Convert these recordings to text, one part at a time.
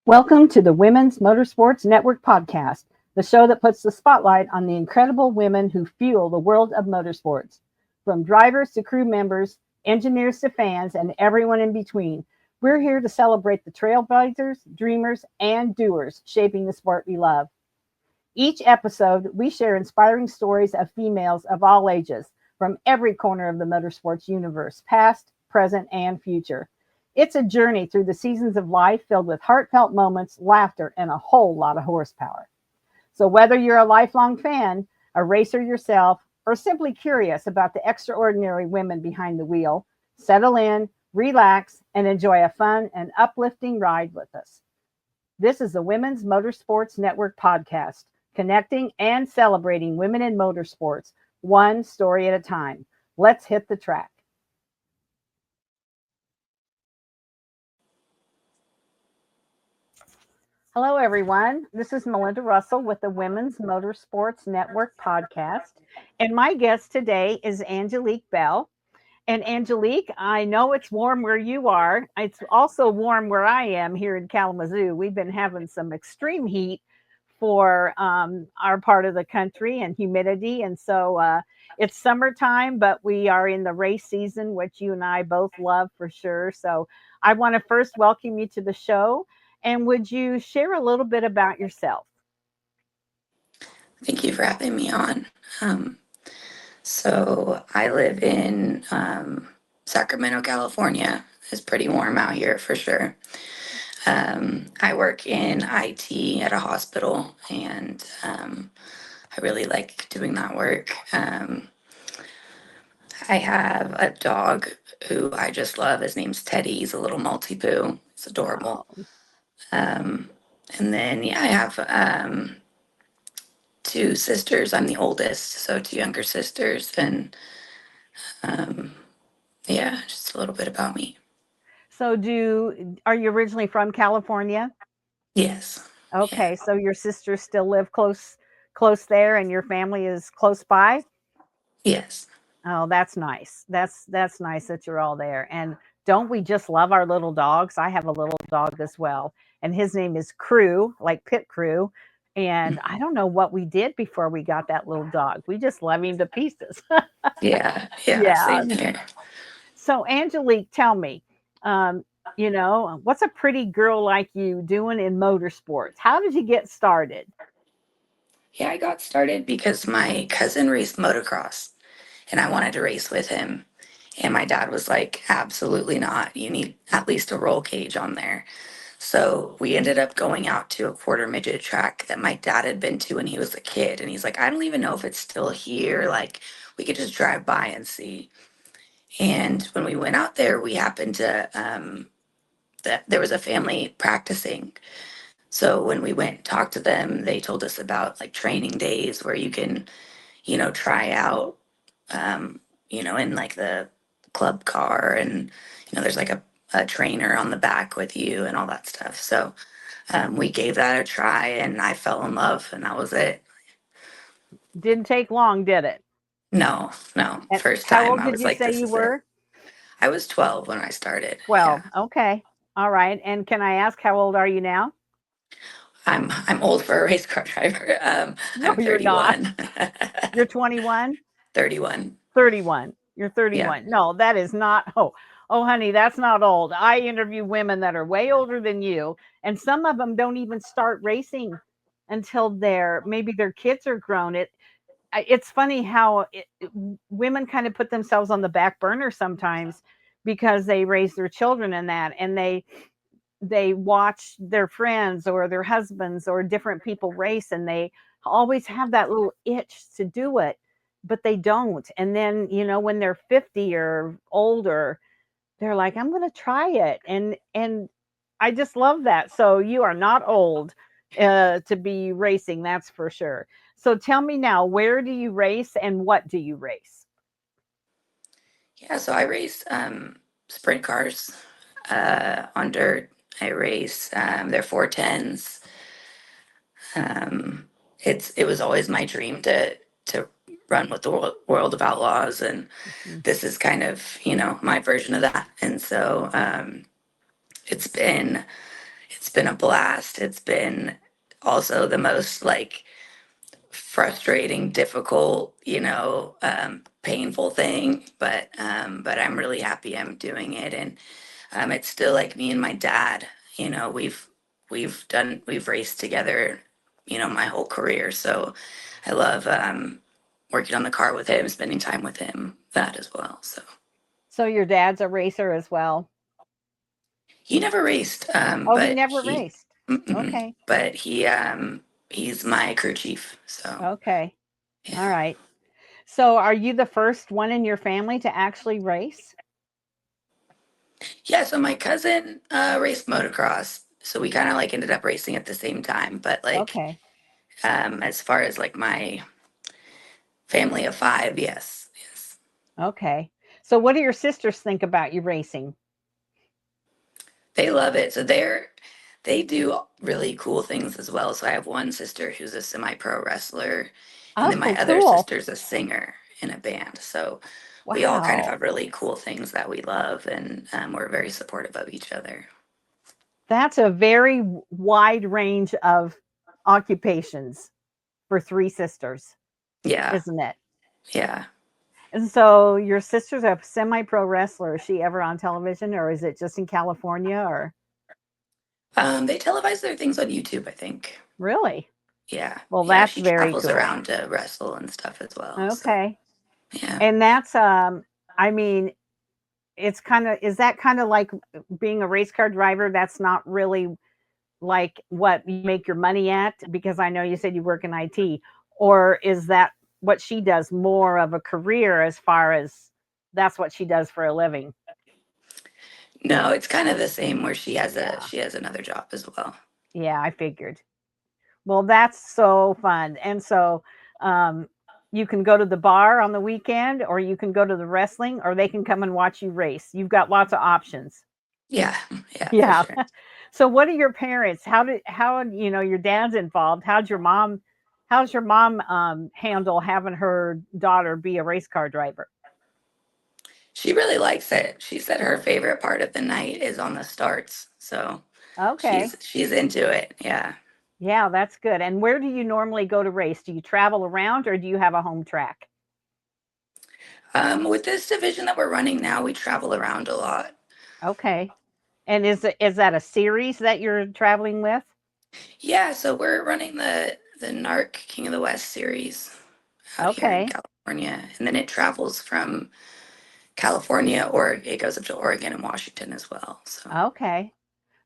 Welcome to the Women's Motorsports Network podcast, the show that puts the spotlight on the incredible women who fuel the world of motorsports. From drivers to crew members, engineers to fans, and everyone in between, we're here to celebrate the trailblazers, dreamers, and doers shaping the sport we love. Each episode, we share inspiring stories of females of all ages from every corner of the motorsports universe, past, present, and future. It's a journey through the seasons of life filled with heartfelt moments, laughter, and a whole lot of horsepower. So, whether you're a lifelong fan, a racer yourself, or simply curious about the extraordinary women behind the wheel, settle in, relax, and enjoy a fun and uplifting ride with us. This is the Women's Motorsports Network podcast, connecting and celebrating women in motorsports, one story at a time. Let's hit the track. Hello, everyone. This is Melinda Russell with the Women's Motorsports Network podcast. And my guest today is Angelique Bell. And Angelique, I know it's warm where you are. It's also warm where I am here in Kalamazoo. We've been having some extreme heat for our part of the country and humidity. And so it's summertime, but we are in the race season, which you and I both love for sure. So I want to first welcome you to the show. And would you share a little bit about yourself? Thank you for having me on. So I live in Sacramento, California. It's pretty warm out here for sure. I work in IT at a hospital, and I really like doing that work. I have a dog who I just love. His name's Teddy. He's a little Maltipoo. It's adorable. Oh, Um, and then, yeah, I have two sisters. I'm the oldest, so two younger sisters, and um, yeah, just a little bit about me. so are you originally from California? Yes, yeah, Okay, so your sisters still live close there and your family is close by? yes, Oh, that's nice. That's nice that you're all there. And don't we just love our little dogs? I have a little dog as well, and his name is Crew, like pit crew. And I don't know what we did before we got that little dog. We just love him to pieces. yeah, yeah. Yeah. Same here. So, Angelique, tell me, um, what's a pretty girl like you doing in motorsports? How did you get started? Yeah, I got started because my cousin raced motocross, and I wanted to race with him. And my dad was like, "Absolutely not. You need at least a roll cage on there." So we ended up going out to a quarter midget track that my dad had been to when he was a kid. And he's like, "I don't even know if it's still here. Like, we could just drive by and see." And when we went out there, we happened to, that there was a family practicing. So when we went and talked to them, they told us about like training days where you can, try out, um, in like the club car, and, there's like a trainer on the back with you and all that stuff. So we gave that a try, and I fell in love, and that was it. Didn't take long, did it? No, no. And First how time old I did was you like, say this you is it. were? I was 12 when I started. 12. Yeah. Okay. All right. And can I ask how old are you now? I'm old for a race car driver. No, I'm you're not. 31. You're 21, 31. 31. You're Yeah. 31. No, that is not. Oh, honey, that's not old. I interview women that are way older than you, and some of them don't even start racing until maybe their kids are grown. It's funny how women kind of put themselves on the back burner sometimes because they raise their children in that, and they watch their friends or their husbands or different people race, and they always have that little itch to do it, but they don't. And then, when they're 50 or older, they're like, I'm going to try it. And I just love that. So you are not old to be racing, that's for sure. So tell me now, where do you race and what do you race? Yeah. So I race sprint cars on dirt. I race they're 410s. Um, it was always my dream to run with the World of Outlaws, and Mhm. this is kind of my version of that. And so it's been a blast. It's been also the most like frustrating, difficult, painful thing. But I'm really happy I'm doing it, and it's still like me and my dad. We've raced together, my whole career. So I love working on the car with him, spending time with him, that as well. So your dad's a racer as well? He never raced, Oh, he never raced. mm-mm, Okay. but he's my crew chief. So Okay. All yeah, right. So are you the first one in your family to actually race? yeah. So my cousin raced motocross, so we kind of like ended up racing at the same time. But like, Okay. as far as like my family of five, yes, yes, Okay. So what do your sisters think about you racing? they love it. So they do really cool things as well. So I have one sister who's a semi-pro wrestler, and then my Oh, other cool. sister's a singer in a band. So we all kind of Wow. have really cool things that we love, and we're very supportive of each other. That's a very wide range of occupations for three sisters, Yeah, isn't it? yeah. And so your sister's a semi-pro wrestler. Is she ever on television or is it just in California or They televise their things on YouTube, I think. really? Yeah, Well, yeah. that's She very travels cool. around to wrestle and stuff as well. So Okay. yeah. And that's I mean, it's kind of is that kind of like being a race car driver? That's not really like what you make your money at because I know you said you work in IT, or is that what she does more of a career as far as that's what she does for a living? No, it's kind of the same where Yeah. she has another job as well. Yeah, I figured. Well, that's so fun. And so um you can go to the bar on the weekend or you can go to the wrestling or they can come and watch you race. You've got lots of options. Yeah, yeah, for Yeah. sure. So what are your parents? How your dad's involved? How's your mom handle having her daughter be a race car driver? She really likes it. She said her favorite part of the night is on the starts. So Okay. she's into it. Yeah. Yeah, that's good. And where do you normally go to race? Do you travel around or do you have a home track? With this division that we're running now, we travel around a lot. Okay. And is that a series that you're traveling with? Yeah, so we're running the NARC King of the West series out here in Okay. California, and then it travels from California, or it goes up to Oregon and Washington as well. So Okay.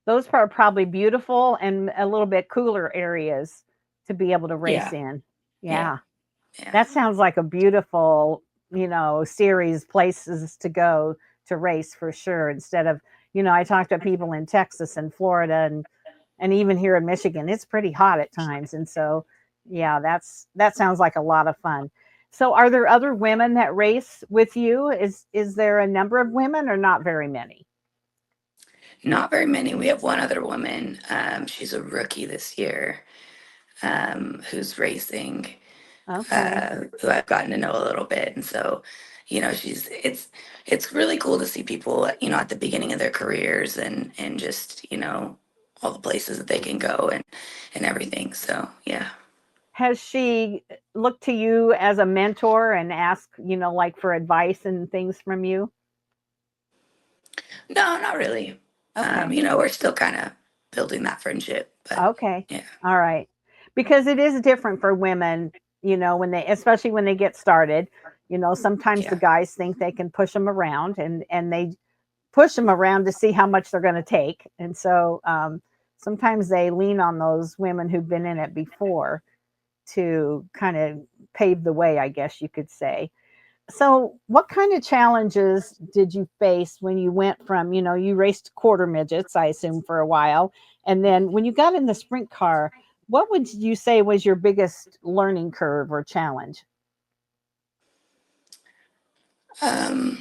Those are probably beautiful and a little bit cooler areas to be able to race yeah, in. yeah, Yeah. yeah, That sounds like a beautiful, series places to go to race for sure. Instead of, I talk to people in Texas and Florida and even here in Michigan, it's pretty hot at times. And so, yeah, that sounds like a lot of fun. So, are there other women that race with you? Is there a number of women or not very many? not very many. We have one other woman. She's a rookie this year, who's racing, Okay. who I've gotten to know a little bit, and so, it's really cool to see people, at the beginning of their careers and just, all the places that they can go and everything. So yeah. Has she looked to you as a mentor and asked, like for advice and things from you? No, not really. Okay. We're still kind of building that friendship, but Okay. yeah, All right. Because it is different for women, when they especially when they get started. Sometimes the yeah, guys think they can push them around and they push them around to see how much they're going to take. And so sometimes they lean on those women who've been in it before to kind of pave the way, I guess you could say. So, what kind of challenges did you face when you went from, you raced quarter midgets, I assume, for a while, and then when you got in the sprint car, what would you say was your biggest learning curve or challenge? um,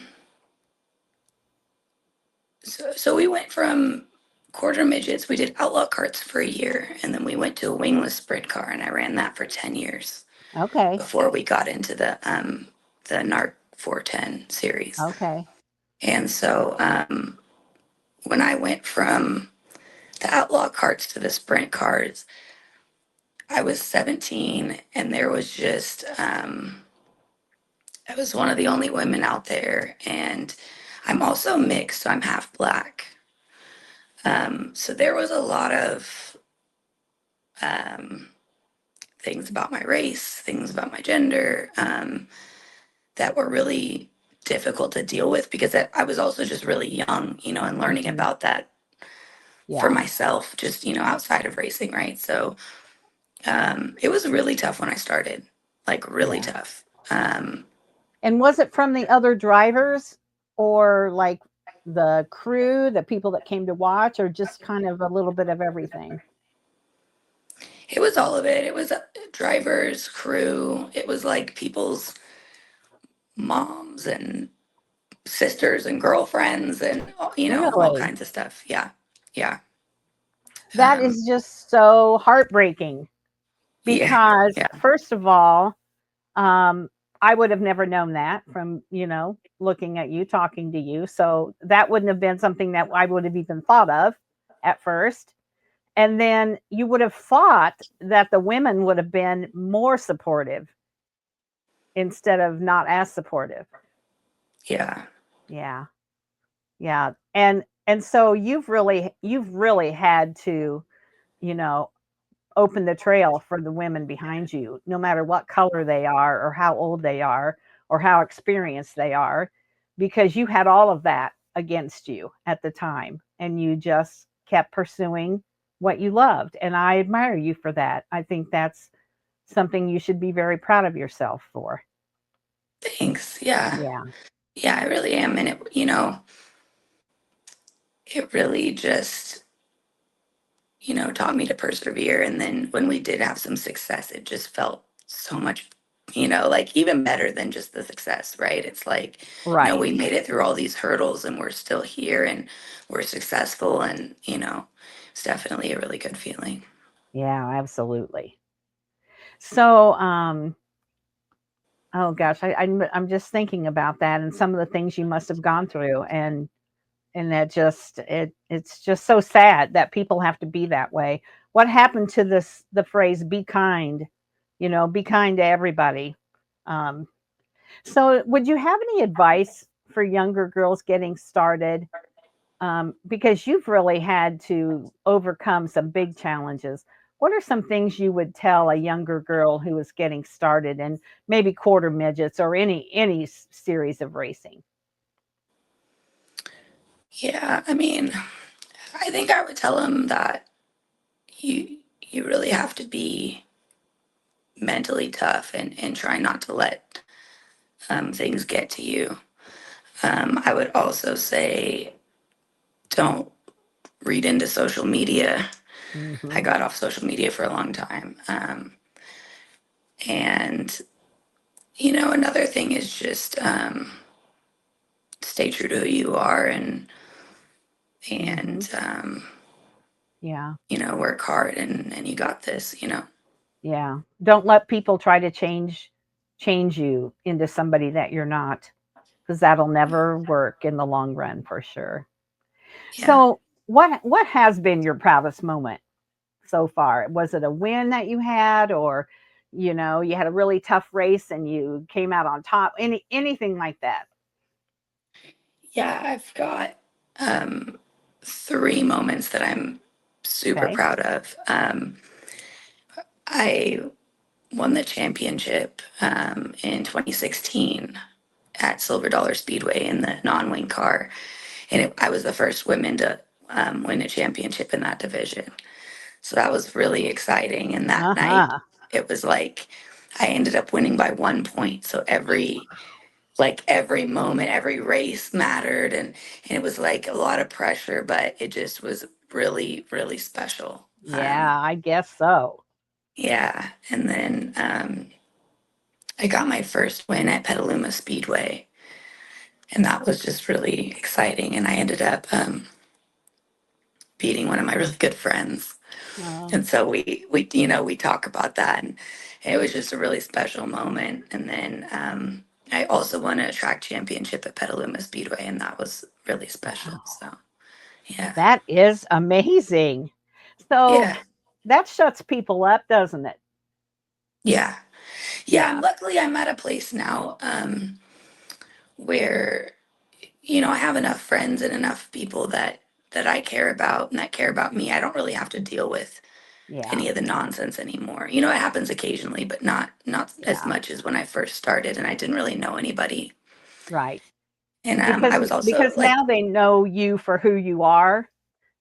so we went from quarter midgets. We did outlaw carts for a year, and then we went to a wingless sprint car, and I ran that for 10 years Okay. before we got into the NARC 410 series. Okay. And so when I went from the outlaw carts to the sprint cars. I was 17, and there was just, I was one of the only women out there. And I'm also mixed, so I'm half black. So there was a lot of um, things about my race, things about my gender that were really difficult to deal with because I was also just really young, and learning Mhm. about that for Yeah. myself, just, outside of racing, right? So it was really tough when I started, like really Yeah. tough. Um, And was it from the other drivers or like the crew, the people that came to watch, or just kind of a little bit of everything? it was all of it. It was drivers, crew. It was like people's moms and sisters and girlfriends and, all Really? kinds of stuff. Yeah. Yeah. That Um, is just so heartbreaking yeah. because, Yeah. first of all, um, I would have never known that from, looking at you, talking to you. So that wouldn't have been something that I would have even thought of at first. And then you would have thought that the women would have been more supportive instead of not as supportive. Yeah. Yeah. Yeah. And so you've really had to, you know, open the trail for the women behind you, no matter what color they are or how old they are or how experienced they are, because you had all of that against you at the time and you just kept pursuing what you loved. And I admire you for that. I think that's something you should be very proud of yourself for. Thanks. Yeah. Yeah. Yeah, I really am. And it really just, taught me to persevere. And then when we did have some success, it just felt so much, like even better than just the success, right? It's like, Right. we made it through all these hurdles and we're still here and we're successful. And, it's definitely a really good feeling. Yeah, absolutely. So, oh gosh, I'm just thinking about that and some of the things you must have gone through, and that just it's just so sad that people have to be that way. What happened to the phrase "be kind"? Be kind to everybody. Um, so, would you have any advice for younger girls getting started? Because you've really had to overcome some big challenges. What are some things you would tell a younger girl who is getting started and maybe quarter midgets or any series of racing? Yeah. I mean, I think I would tell them that you really have to be mentally tough and try not to let things get to you. I would also say don't read into social media. I Hmm. got off social media for a long time. And, another thing is just stay true to who you are Hmm. and Yeah. work hard and you got this. Yeah. Don't let people try to change you into somebody that you're not, because that'll never work in the long run for sure. Yeah. So, what has been your proudest moment so far? Was it a win that you had, or you had a really tough race and you came out on top? Anything like that? Yeah, I've got um, three moments that I'm super Okay. proud of. I won the championship in 2016 at Silver Dollar Speedway in the non-wing car, and I was the first woman to win a championship in that division. So that was really exciting. And that night, Uh-huh. it was like I ended up winning by 1 point. So every moment, every race mattered, and it was like a lot of pressure, but it just was really, really special. Yeah, I guess so. Yeah, and then I got my first win at Petaluma Speedway, and that was just really exciting. And I ended up beating one of my really good friends, Uh, and so we we talk about that, and it was just a really special moment. And then I also won a track championship at Petaluma Speedway, and that was really special. wow. So Yeah. That is amazing. So Yeah. that shuts people up, doesn't it? Yeah. Yeah. And Yeah. luckily I'm at a place now where, I have enough friends and enough people that I care about and that care about me. I don't really have to deal with Yeah. any of the nonsense anymore. It happens occasionally, but not as Yeah. much as when I first started and I didn't really know anybody. Right. And I Because was also because like, now they know you for who you are,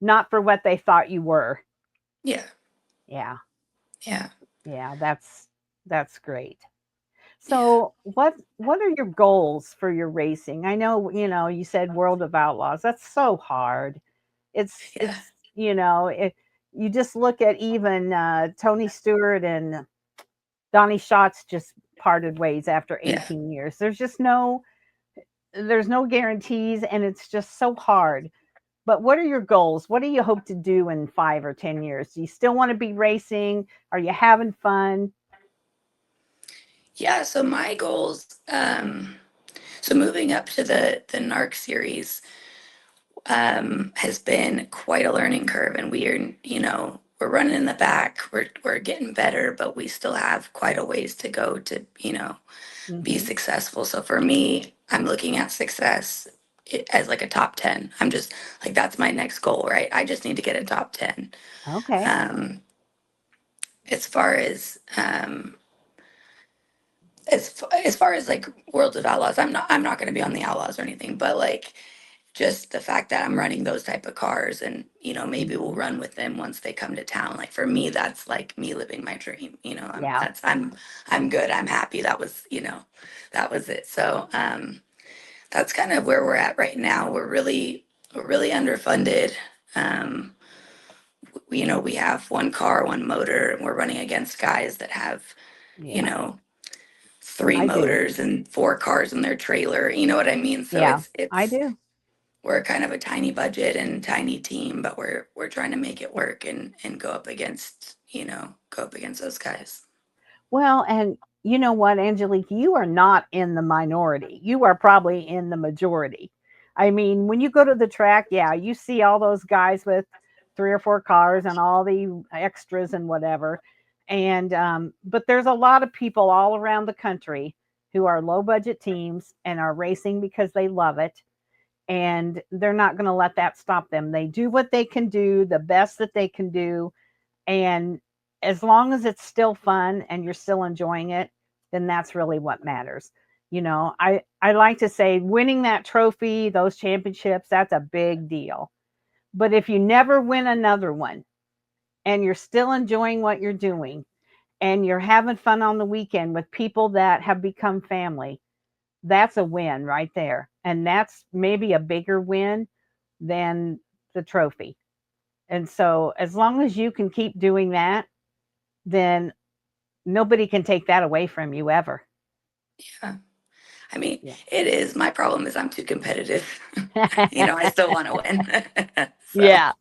not for what they thought you were. yeah, Yeah. yeah, Yeah, that's great. yeah, So what are your goals for your racing? I know, you said World of Outlaws. That's so hard. yeah, You just look at even Tony Stewart and Donnie Schatz just parted ways after yeah. 18 years. There's no guarantees, and it's just so hard. But what are your goals? What do you hope to do in 5 or 10 years? Do you still want to be racing? Are you having fun? Yeah, so my goals, so moving up to the NARC series, has been quite a learning curve, and we're running in the back. We're getting better, but we still have quite a ways to go to be Hmm. successful. So for me, I'm looking at success as like a top 10. I'm just like, that's my next goal, right? I just need to get a top 10. Okay. Um, as far as as far as like World of Outlaws, I'm not going to be on the Outlaws or anything, but like just the fact that I'm running those type of cars and maybe we'll Hmm. run with them once they come to town. Like for me, that's like me living my dream. Yeah. I'm good. I'm happy. That was it. So that's kind of where we're at right now. We're really underfunded. Um, we have one car, one motor, and we're running against guys that have, you Yeah. know, three I do. motors and four cars in their trailer. You know what I mean? So Yeah. I it's do. we're kind of a tiny budget and tiny team, but we're trying to make it work and go up against those guys. Well, and you know what, Angelique, you are not in the minority. You are probably in the majority. I mean, when you go to the track, yeah, you see all those guys with three or four cars and all the extras and whatever. And but there's a lot of people all around the country who are low budget teams and are racing because they love it, and they're not going to let that stop them. They do what they can do, the best that they can do, and as long as it's still fun and you're still enjoying it, then that's really what matters. I like to say winning that trophy, those championships, that's a big deal. But if you never win another one and you're still enjoying what you're doing and you're having fun on the weekend with people that have become family, that's a win right there. And that's maybe a bigger win than the trophy. And so as long as you can keep doing that, then nobody can take that away from you ever. Yeah. I mean, Yeah. it is. My problem is I'm too competitive. I still want to win. So, Yeah.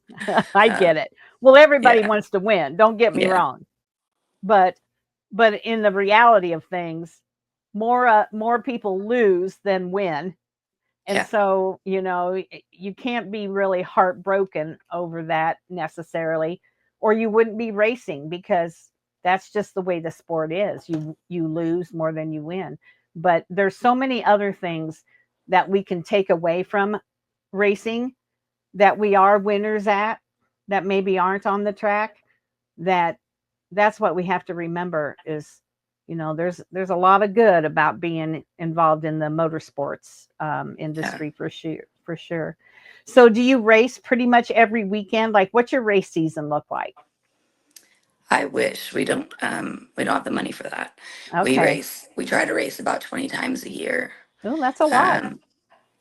I uh, get it. Well, everybody yeah, wants to win. Don't get me yeah, wrong. But in the reality of things, more people lose than win. And yeah, so, you can't be really heartbroken over that necessarily, or you wouldn't be racing, because that's just the way the sport is. You lose more than you win. But there's so many other things that we can take away from racing that we are winners at, that maybe aren't on the track, that that's what we have to remember is, there's a lot of good about being involved in the motorsports yeah. industry, for sure, for sure. So do you race pretty much every weekend? Like, what's your race season look like? I wish we don't have the money for that. Okay. We try to race about 20 times a year. Oh, that's a lot. Um,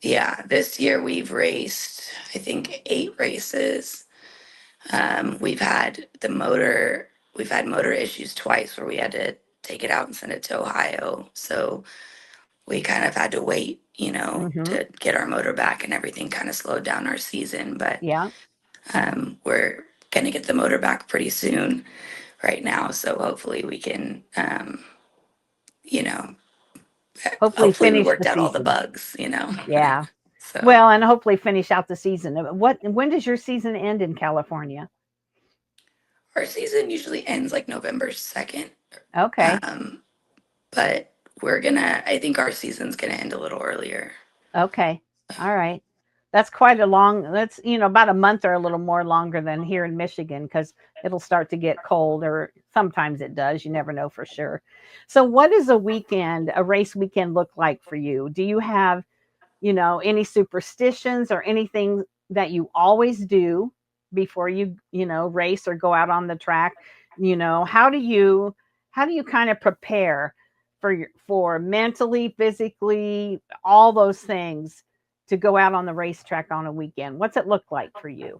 yeah, this year we've raced, I think, 8 races. We've had motor issues twice where we had to take it out and send it to Ohio. So we kind of had to wait, Hmm. to get our motor back, and everything kind of slowed down our season. But Yeah. we're going to get the motor back pretty soon right now. So hopefully we can, you know, Hopefully hopefully we finish worked the out all the season. bugs. Yeah. So Well, and hopefully finish out the season. When does your season end in California? our season usually ends like November 2nd. Okay. Um, but I think our season's gonna end a little earlier. Okay. All right. That's quite a long, that's, about a month or a little more longer than here in Michigan because it'll start to get cold, or sometimes it does. You never know for sure. So, what does a race weekend look like for you? Do you have, any superstitions or anything that you always do before you race or go out on the track? How do you kind of prepare for mentally, physically, all those things to go out on the racetrack on a weekend? What's it look like for you?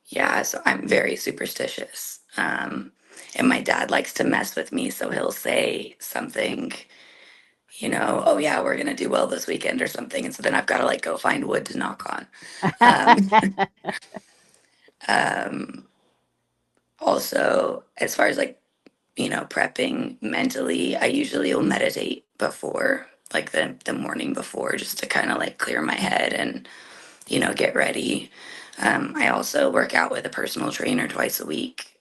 Yeah, so I'm very superstitious. And my dad likes to mess with me, so he'll say something, oh yeah, we're gonna do well this weekend or something. And so then I've got to like go find wood to knock on. Um, um, Also, as far as like, prepping mentally, I usually will meditate before, like the morning before, just to kind of like clear my head and, get ready. I also work out with a personal trainer twice a week,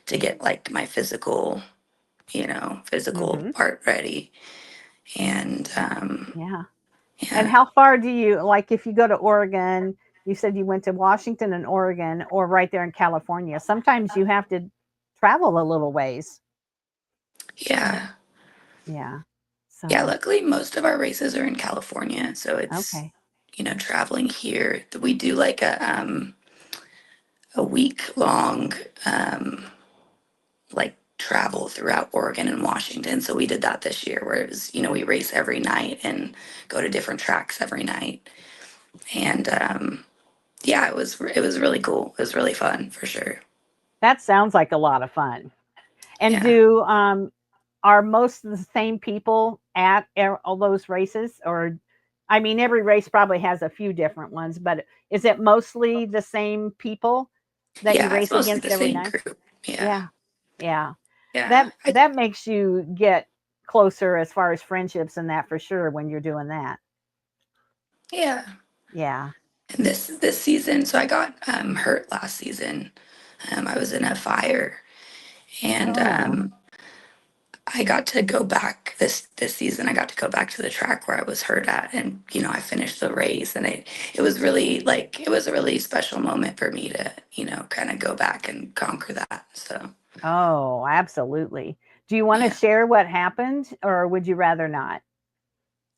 to get like my physical Hmm. part ready. And Yeah. And yeah, how far do you like if you go to Oregon? You said you went to Washington and Oregon, or right there in California. Sometimes you have to travel a little ways. yeah, Yeah. yeah. So, Luckily, most of our races are in California, so it's, okay. traveling here. We do like a week long like travel throughout Oregon and Washington. So we did that this year where it was, we race every night and go to different tracks every night. And yeah, it was really cool. It was really fun for sure. That sounds like a lot of fun. And Yeah. do are most of the same people at all those races, or I mean every race probably has a few different ones, but is it mostly the same people that you Yeah, it's race mostly against the every same night? group. Yeah. Yeah. Yeah. Yeah. That makes you get closer as far as friendships and that for sure when you're doing that. Yeah. Yeah. And this season, so I got hurt last season. I was in a fire, and Oh. I got to go back this season. I got to go back to the track where I was hurt at, and I finished the race, and it was really like it was a really special moment for me to kind of go back and conquer that. So Oh, absolutely. Do you want to yeah. share what happened, or would you rather not?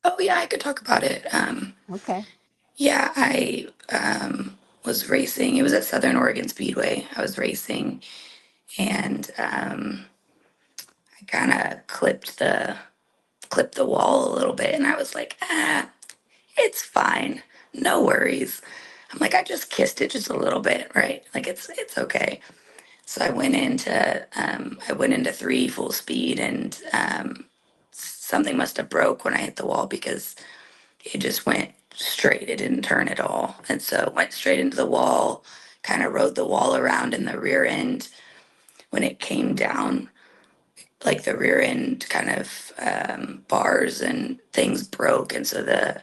Oh yeah, I could talk about it. Okay. Yeah, I was racing. It was at Southern Oregon Speedway. I was racing, and I kind of clipped the wall a little bit, and I was like, it's fine, no worries. I'm like, I just kissed it just a little bit, right? Like it's okay. So I went into three full speed, and something must have broke when I hit the wall because it just went straight. It didn't turn at all, and so it went straight into the wall. Kind of rode the wall around in the rear end. When it came down, like the rear end kind of bars and things broke, and so the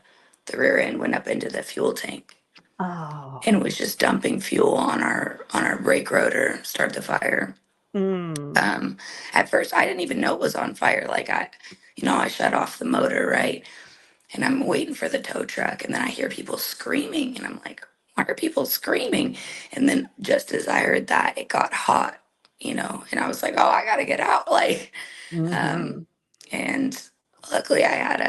rear end went up into the fuel tank Oh. and was just dumping fuel on our brake rotor, start the fire. Mm. Um, at first, I didn't even know it was on fire. Like I shut off the motor, right, and I'm waiting for the tow truck, and then I hear people screaming, and I'm like, why are people screaming? And then just as I heard that, it got hot, and I was like, oh, I gotta get out, like. Um, Mhm. and luckily, I had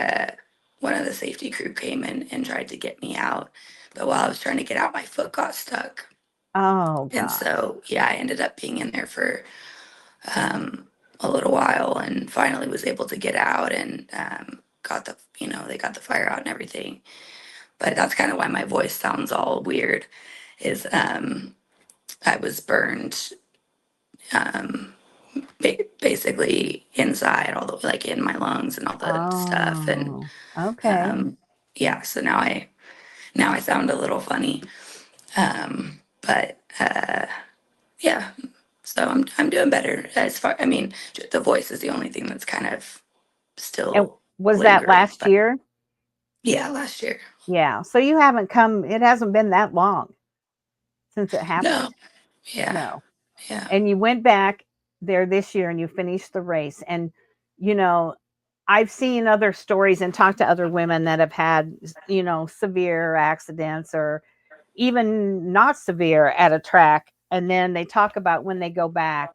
one of the safety crew came in and tried to get me out. But while I was trying to get out, my foot got stuck. Oh And gosh. so, yeah, I ended up being in there for a little while and finally was able to get out and they got the fire out and everything. But that's kind of why my voice sounds all weird, is I was burned um, basically inside, all the like in my lungs and all the stuff, and Oh. Okay. um, yeah. So now I sound a little funny, but yeah. So I'm doing better as far. I mean, the voice is the only thing that's kind of And still was that lingering. last But year? Yeah, last year. Yeah. So you haven't come, it hasn't been that long since it No. happened. Yeah. No. Yeah. And you went back there this year and you finished the race. And, you know, I've seen other stories and talked to other women that have had, severe accidents or even not severe at a track. And then they talk about when they go back,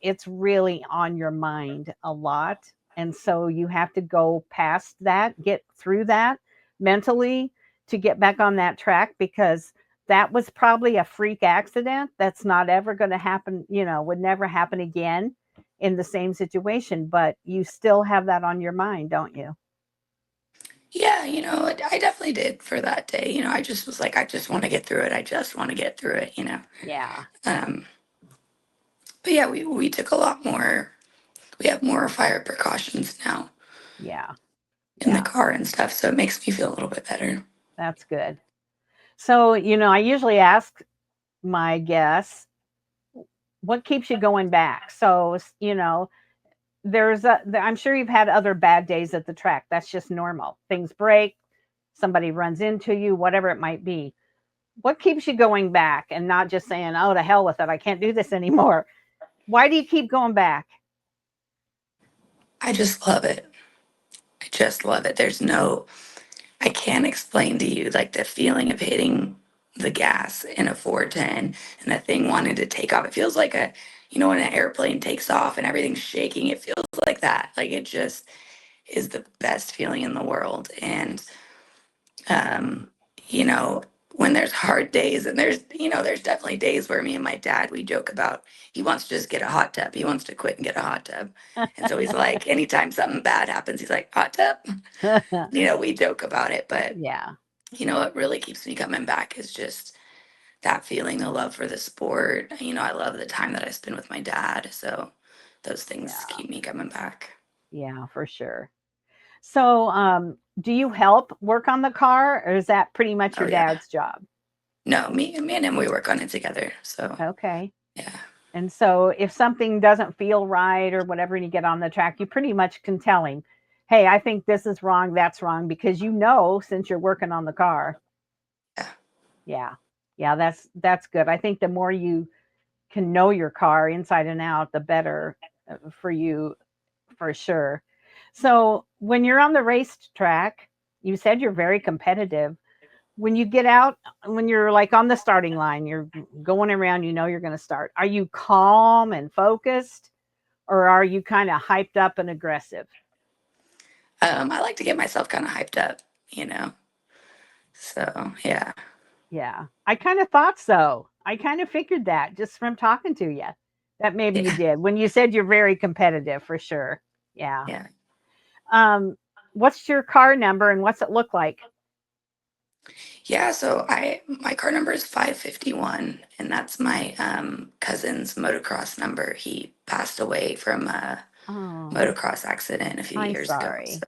it's really on your mind a lot. And so you have to go past that, get through that mentally to get back on that track because that was probably a freak accident that's not ever going to happen, would never happen again in the same situation. But you still have that on your mind, don't you? Yeah, I definitely did for that day. I just was like, I just want to get through it. I just want to get through it. Yeah. Um, but yeah, we took a lot more. We have more fire precautions now Yeah. in the Yeah. car and stuff, so it makes me feel a little bit better. That's good. So, I usually ask my guests, what keeps you going back? So, I'm sure you've had other bad days at the track. That's just normal. Things break, somebody runs into you, whatever it might be. What keeps you going back and not just saying, oh, to hell with it, I can't do this anymore? Why do you keep going back? I just love it. I just love it. I can't explain to you like the feeling of hitting the gas in a 410 and that thing wanting to take off. It feels like when an airplane takes off and everything's shaking, it feels like that. Like it just is the best feeling in the world. And, um, you know, when there's hard days and there's definitely days where me and my dad, we joke about, he wants to just get a hot tub. He wants to quit and get a hot tub. And so he's like, anytime something bad happens, he's like, hot tub. We joke about it, but Yeah. what really keeps me coming back is just that feeling, the love for the sport. I love the time that I spend with my dad. So those things Yeah. keep me coming back. Yeah, for sure. So, do you help work on the car or is that pretty much Oh your yeah. dad's job? No, me and him, we work on it together. So Okay. yeah. And so if something doesn't feel right or whatever, and you get on the track, you pretty much can tell him, hey, I think this is wrong, that's wrong, because since you're working on the car. Yeah. Yeah. Yeah, that's good. I think the more you can know your car inside and out, the better for you for sure. So when you're on the racetrack, you said you're very competitive. When you get out, when you're like on the starting line, you're going around, you're going to start. Are you calm and focused or are you kind of hyped up and aggressive? I like to get myself kind of hyped up, you know. So yeah. Yeah. I kind of thought so. I kind of figured that just from talking to you that maybe you Yeah. did when you said you're very competitive for sure. Yeah. Yeah. Um, what's your car number and what's it look like? Yeah, so I my car number is 551 and that's my cousin's motocross number. He passed away from a Oh, motocross accident a few I'm years ago. So sorry. So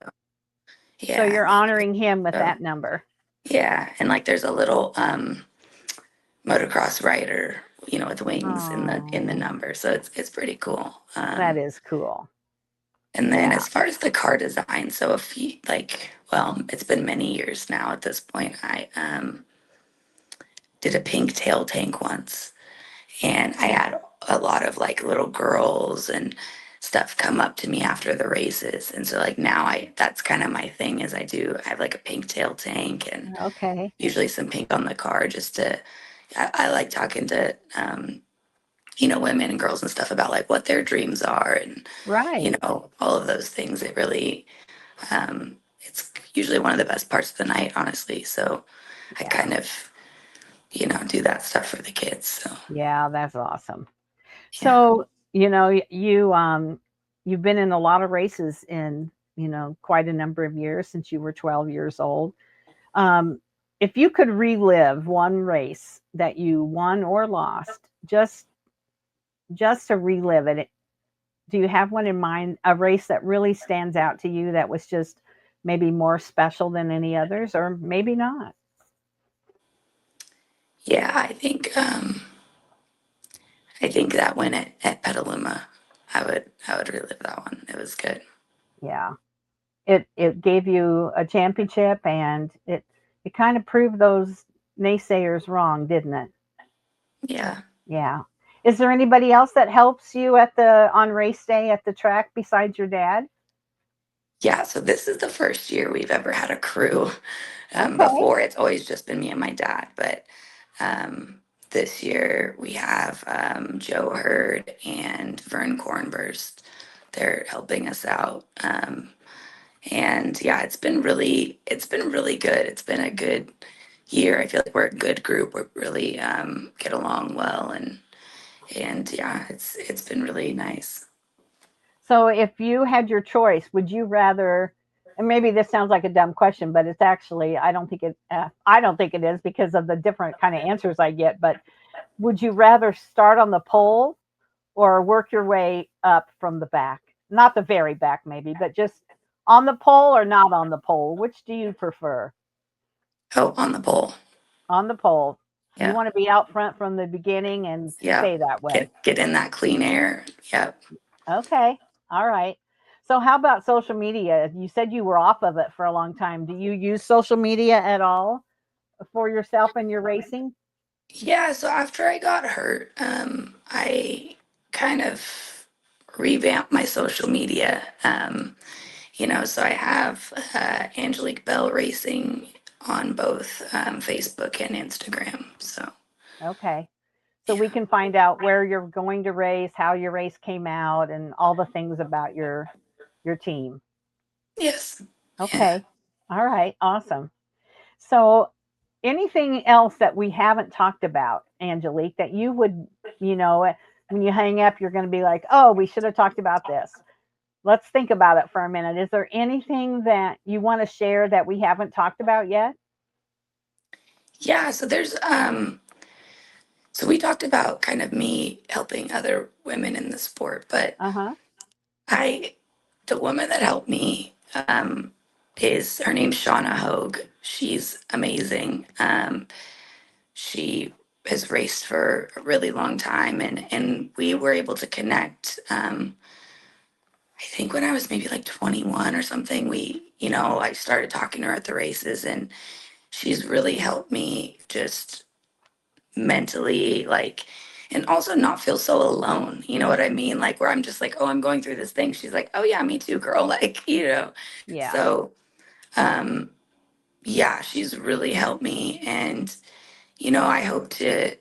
yeah, you're honoring him with so that number. yeah, and like there's a little motocross rider, with wings in the Oh, number. So it's pretty cool. that is cool. And then Yeah. as far as the car design, so if you well, it's been many years now at this point. I did a pink tail tank once, and I had a lot of like little girls and stuff come up to me after the races, and so like now I that's kind of my thing is I have like a pink tail tank and Okay. usually some pink on the car just to I like talking to women and girls and stuff about like what their dreams are and Right. all of those things. It really it's usually one of the best parts of the night, honestly. So I Yeah. kind of do that stuff for the kids. So Yeah, that's awesome. yeah. So, you've been in a lot of races in, quite a number of years since you were 12 years old. Um, if you could relive one race that you won or lost, just to relive it, do you have one in mind, a race that really stands out to you that was just maybe more special than any others or maybe not? Yeah, I think that win at Petaluma, I would relive that one. It was good. Yeah. it gave you a championship, and it kind of proved those naysayers wrong, didn't it? Yeah. Yeah. Is there anybody else that helps you at the on race day at the track besides your dad? Yeah, so this is the first year we've ever had a crew. Okay. Before, it's always just been me and my dad, but um, this year we have Joe Hurd and Vern Kornburst. They're helping us out. And yeah, it's been really good. It's been a good year. I feel like we're a good group. We really get along well, and yeah, it's been really nice. So if you had your choice, would you rather, and maybe this sounds like a dumb question, but it's actually, I don't think it is because of the different kind of answers I get, but would you rather start on the pole or work your way up from the back? Not the very back maybe, but just on the pole or not on the pole? Which do you prefer? Oh, on the pole. On the pole. You Yeah, want to be out front from the beginning and yeah. stay that way. Get in that clean air. Yep. Okay. All right. So how about social media? You said you were off of it for a long time. Do you use social media at all for yourself and your racing? Yeah, so after I got hurt, I kind of revamped my social media. So I have Angelique Bell Racing on both Facebook and Instagram. So Okay. So we yeah, can find out where you're going to race, how your race came out, and all the things about your team. yes, yeah, Okay. All right. Awesome. So anything else that we haven't talked about, Angelique, that you would, you know, when you hang up, you're going to be like, oh, we should have talked about this. Let's think about it for a minute. Is there anything that you want to share that we haven't talked about yet? yeah. So we talked about kind of me helping other women in the sport, but Uh huh. I, the woman that helped me, is her name's Shauna Hogue. She's amazing. She has raced for a really long time, and we were able to connect. I think when I was maybe like 21 or something, I started talking to her at the races, and she's really helped me just mentally, like, and also not feel so alone. You know what I mean? Like, where I'm just like, oh, I'm going through this thing. She's like, oh, yeah, me too, girl. Like. Yeah. So, um, yeah, she's really helped me. And, I hope to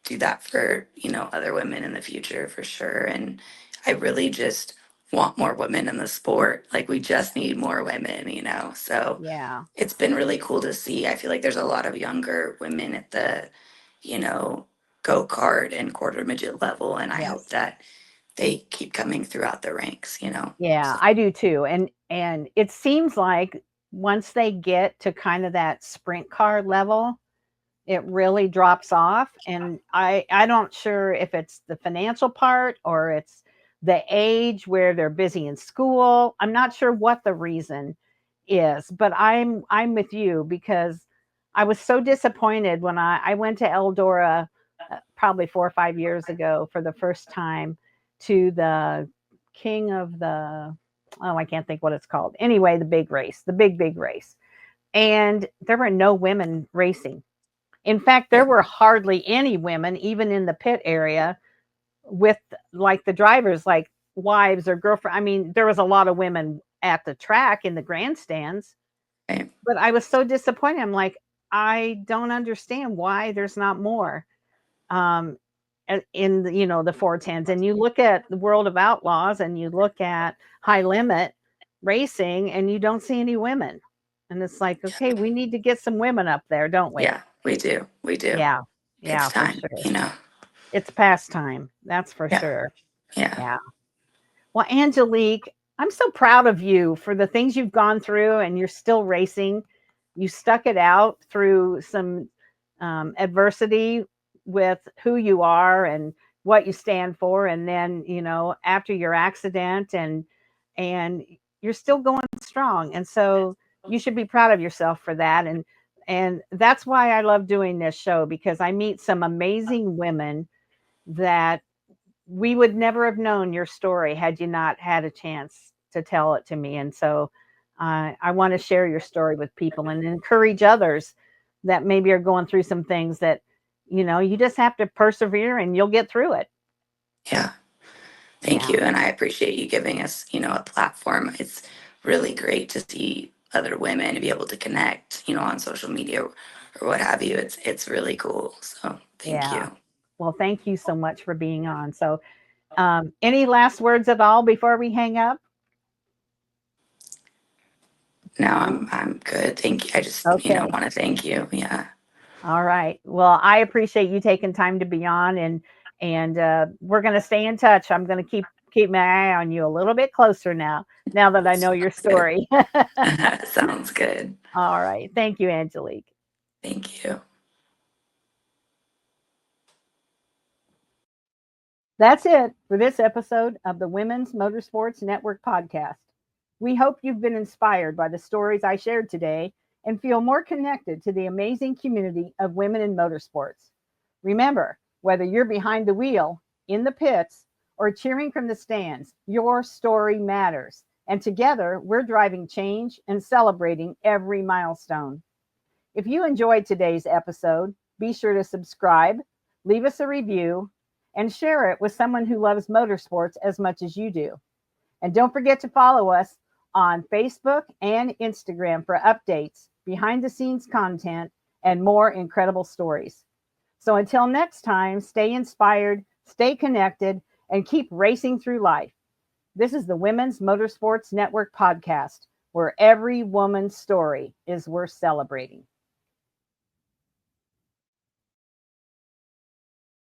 do that for, other women in the future for sure. And I really just want more women in the sport. Like, we just need more women. So Yeah. it's been really cool to see. I feel like there's a lot of younger women at the, you know, go kart and quarter midget level. And I hope Yes. that they keep coming throughout the ranks. Yeah, So, I do too. And it seems like once they get to kind of that sprint car level, it really drops off. And I don't sure if it's the financial part or it's the age where they're busy in school. I'm not sure what the reason is, but I'm with you because I was so disappointed when I went to Eldora probably 4 or 5 years ago for the first time to the King of the, oh, I can't think what it's called. Anyway, the big race, the big race. And there were no women racing. In fact, there yeah, were hardly any women, even in the pit area, with like the drivers, like wives or girlfriend. I mean, there was a lot of women at the track in the grandstands, right, but I was so disappointed. I'm like, I don't understand why there's not more um, in the, the 410s. And you look at the World of Outlaws and you look at High Limit Racing, and you don't see any women. And it's like, okay, we need to get some women up there, don't we? yeah, we do. We do. Yeah. It's Yeah, for time. sure. It's past time. That's for Yeah, sure. yeah. Yeah. Well, Angelique, I'm so proud of you for the things you've gone through and you're still racing. You stuck it out through some adversity with who you are and what you stand for. And then, after your accident and you're still going strong. And so you should be proud of yourself for that. And that's why I love doing this show because I meet some amazing women that we would never have known your story had you not had a chance to tell it to me. And so I want to share your story with people and encourage others that maybe are going through some things that, you just have to persevere and you'll get through it. Yeah. Thank Yeah. you. And I appreciate you giving us, a platform. It's really great to see other women to be able to connect, on social media or what have you. It's really cool. So thank Yeah. you. Well, thank you so much for being on. So, any last words at all before we hang up? No, I'm good. Thank you. I just, Okay. want to thank you. Yeah. All right. Well, I appreciate you taking time to be on, and we're going to stay in touch. I'm going to keep my eye on you a little bit closer now that I know your Sounds good. story. Sounds good. All right. Thank you, Angelique. Thank you. That's it for this episode of the Women's Motorsports Network podcast. We hope you've been inspired by the stories I shared today and feel more connected to the amazing community of women in motorsports. Remember, whether you're behind the wheel, in the pits, or cheering from the stands, your story matters. And together, we're driving change and celebrating every milestone. If you enjoyed today's episode, be sure to subscribe, leave us a review, and share it with someone who loves motorsports as much as you do. And don't forget to follow us on Facebook and Instagram for updates, behind the scenes content, and more incredible stories. So until next time, stay inspired, stay connected, and keep racing through life. This is the Women's Motorsports Network podcast, where every woman's story is worth celebrating.